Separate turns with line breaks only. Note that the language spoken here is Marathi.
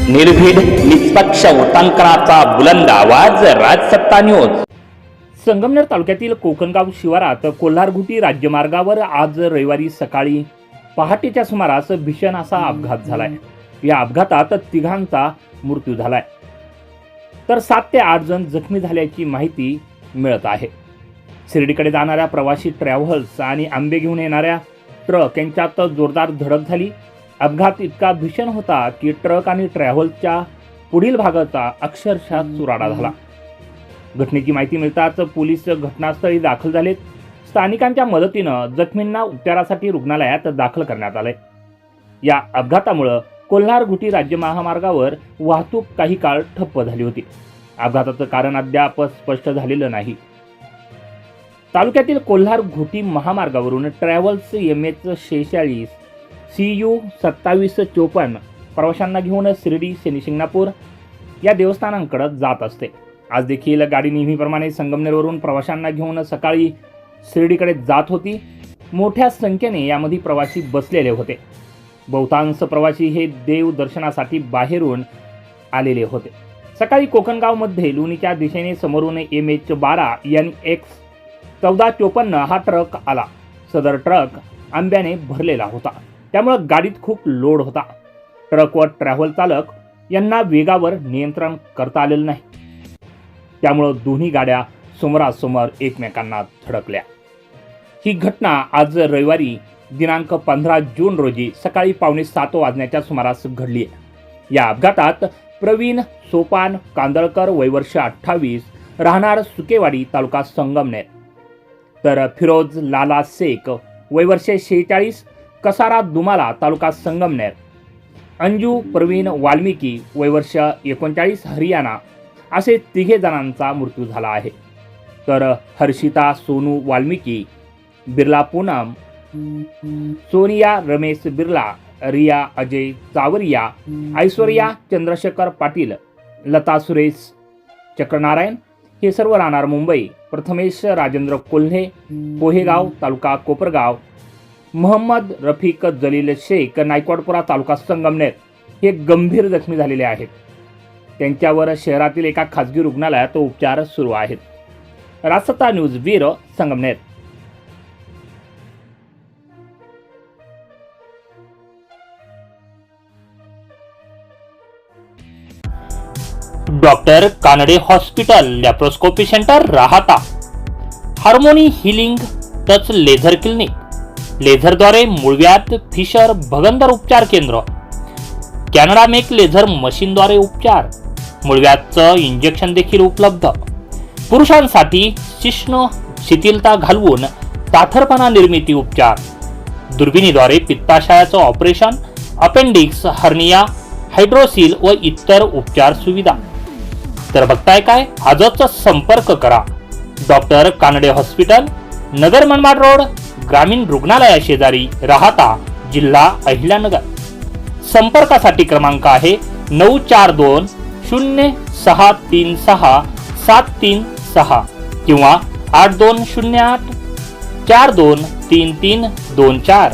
निर्भीड निष्पक्ष उटंकनाचा बुलंद आवाज राजसत्ता न्यूज।
संगमनेर तालुक्यातील कोकणगाव शिवारात कोल्हारघुटी राज्यमार्गावर आज रविवारी सकाळी पहाटेच्या सुमारास भीषण असा अपघात झालाय। या अपघातात तिघांचा मृत्यू झालाय तर 7 ते 8 जण जखमी झाल्याची माहिती मिळत आहे। शिर्डीकडे जाणाऱ्या प्रवासी ट्रॅव्हल्स आणि आंबे घेऊन येणाऱ्या ट्रक यांच्यात जोरदार धडक झाली। अपघात इतका भीषण होता की ट्रक आणि ट्रॅव्हल्सच्या पुढील भागाचा अक्षरशः चुराडा झाला। घटनेची माहिती मिळताच पोलीस घटनास्थळी दाखल झालेत। स्थानिकांच्या मदतीनं जखमींना उपचारासाठी रुग्णालयात दाखल करण्यात आले। या अपघातामुळे कोल्हारघुटी राज्य महामार्गावर वाहतूक काही काळ ठप्प झाली होती। अपघाताचं कारण अद्याप स्पष्ट झालेलं नाही। तालुक्यातील कोल्हारघुटी महामार्गावरून ट्रॅव्हल्स MH46 CU 2754 प्रवाशांना घेऊन शिर्डी शनिशिंगणापूर या देवस्थानांकडे जात असते। आज देखील गाडी नेहमीप्रमाणे संगमनेरवरून प्रवाशांना घेऊन सकाळी शिर्डीकडे जात होती। मोठ्या संख्येने यामध्ये प्रवासी बसलेले होते। बहुतांश प्रवासी हे देव दर्शनासाठी बाहेरून आलेले होते। सकाळी कोकणगावमध्ये लोणीच्या दिशेने समोरून MH12 NX 1454 हा ट्रक आला। सदर ट्रक आंब्याने भरलेला होता, त्यामुळे गाडीत खूप लोड होता। ट्रक व ट्रॅव्हल चालक यांना वेगावर नियंत्रण करता आलेलं नाही, त्यामुळे दोन्ही गाड्या समोरासमोर एकमेकांना धडकल्या। ही घटना आज रविवारी दिनांक 15 जून रोजी सकाळी 6:45 वाजण्याच्या सुमारास घडली आहे। या अपघातात प्रवीण सोपान कांदळकर वय वर्ष 28 राहणार सुकेवाडी तालुका संगमनेर, तर फिरोज लाला शेख वय वर्ष 46 कसारा दुमाला तालुका संगमनेर, अंजू प्रवीण वाल्मिकी वय वर्ष 39 हरियाणा असे 3 जणांचा मृत्यू झाला आहे। तर हर्षिता सोनू वाल्मिकी, बिर्ला पूनम, सोनिया रमेश बिर्ला, रिया अजय चावरिया, ऐश्वर्या चंद्रशेखर पाटील, लता सुरेश चक्रनारायण हे सर्व राहणार मुंबई, प्रथमेश राजेंद्र कोल्हे पोहेगाव तालुका कोपरगाव, मोहम्मद रफिक जलील शेख नायकवाडपुरा तालुका संगमनेर हे गंभीर जखमी झालेले आहेत। त्यांच्यावर शहरातील एका खासगी रुग्णालयात उपचार सुरू आहेत। Rajsatta news bureau Sangamner.
Doctor Kanade hospital laparoscopy centre Rahata, harmony healing touch laser clinic, लेझरद्वारे मूळव्याध फिशर भगंदर उपचार केंद्र, कॅनडा मेक लेझर मशीनद्वारे उपचार, मूळव्याधचं इंजेक्शन देखील उपलब्ध। पुरुषांसाठी शिश्न शिथिलता घालवून ताठरपणा निर्मिती उपचार, दुर्बिणीद्वारे पित्ताशयाचं ऑपरेशन, अपेंडिक्स, हर्निया, हायड्रोसिल व इतर उपचार सुविधा। तर बघताय काय, आजच संपर्क करा। Doctor Kanade hospital, Nagar Manmad road, ग्रामीण रुग्णालया शेजारी, राहाता, जिल्हा अहिल्यानगर। संपर्कासाठी क्रमांक आहे 942 0636 736 किंवा 8208 423324।